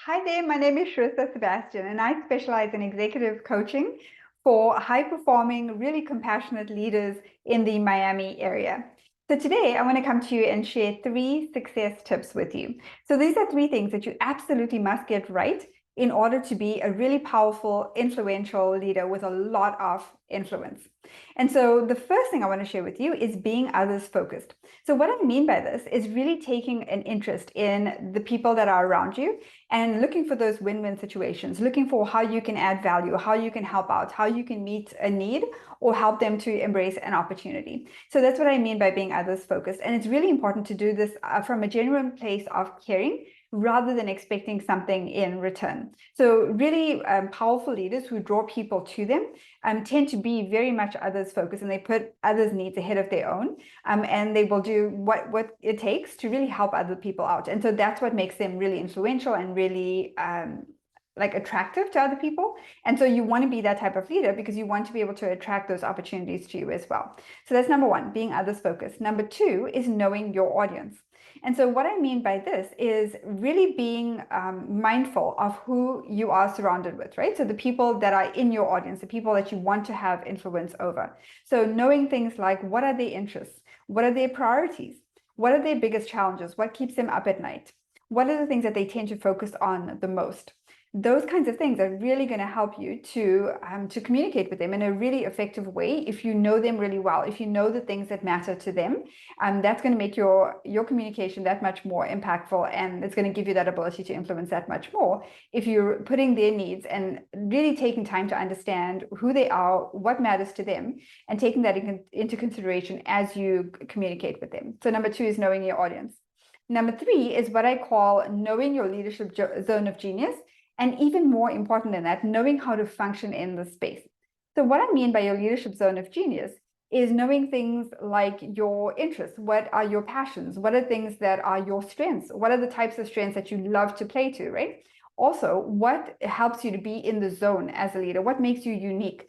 Hi there, my name is Shrista Sebastian, and I specialize in executive coaching for high-performing, really compassionate leaders in the Miami area. So today I want to come to you and share 3 success tips with you. So these are 3 things that you absolutely must get right in order to be a really powerful, influential leader with a lot of influence. And so the first thing I want to share with you is being others focused. So what I mean by this is really taking an interest in the people that are around you and looking for those win-win situations, looking for how you can add value, how you can help out, how you can meet a need or help them to embrace an opportunity. So that's what I mean by being others focused. And it's really important to do this from a genuine place of caring rather than expecting something in return. So really powerful leaders who draw people to them tend to be very much others focused, and they put others' needs ahead of their own, and they will do what it takes to really help other people out. And so that's what makes them really influential and really like attractive to other people. And so you want to be that type of leader because you want to be able to attract those opportunities to you as well. So that's number one, being others focused. Number two is knowing your audience. And so what I mean by this is really being mindful of who you are surrounded with, right? So the people that are in your audience, the people that you want to have influence over. So knowing things like what are their interests? What are their priorities? What are their biggest challenges? What keeps them up at night? What are the things that they tend to focus on the most? Those kinds of things are really going to help you to communicate with them in a really effective way if you know them really well, if you know the things that matter to them. That's going to make your communication that much more impactful, and it's going to give you that ability to influence that much more if you're putting their needs and really taking time to understand who they are, what matters to them, and taking that into consideration as you communicate with them. So number two is knowing your audience. Number three is what I call knowing your leadership zone of genius. And even more important than that, knowing how to function in the space. So what I mean by your leadership zone of genius is knowing things like your interests. What are your passions? What are things that are your strengths? What are the types of strengths that you love to play to, right? Also, what helps you to be in the zone as a leader? What makes you unique?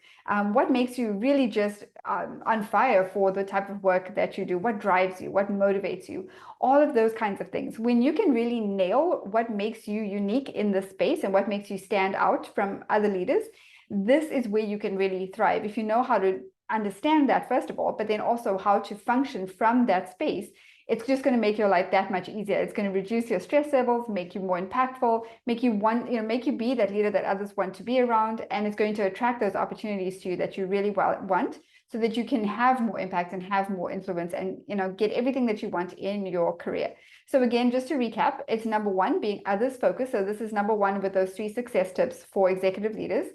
What makes you really just on fire for the type of work that you do? What drives you? What motivates you? All of those kinds of things. When you can really nail what makes you unique in the space and what makes you stand out from other leaders, this is where you can really thrive. If you know how to understand that, first of all, but then also how to function from that space, it's just going to make your life that much easier. It's going to reduce your stress levels, make you more impactful, make you make you be that leader that others want to be around, and it's going to attract those opportunities to you that you really want, so that you can have more impact and have more influence and get everything that you want in your career. So again, just to recap, it's number one, being others focused. So this is number one with those 3 success tips for executive leaders.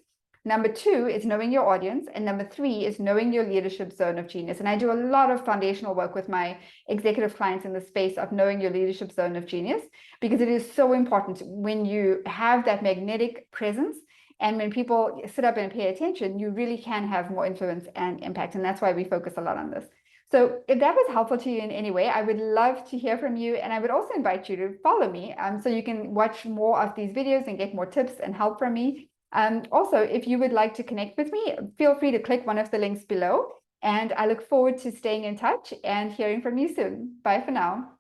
Number two is knowing your audience. And number three is knowing your leadership zone of genius. And I do a lot of foundational work with my executive clients in the space of knowing your leadership zone of genius, because it is so important when you have that magnetic presence. And when people sit up and pay attention, you really can have more influence and impact. And that's why we focus a lot on this. So if that was helpful to you in any way, I would love to hear from you. And I would also invite you to follow me so you can watch more of these videos and get more tips and help from me. Also, if you would like to connect with me, feel free to click one of the links below. And I look forward to staying in touch and hearing from you soon. Bye for now.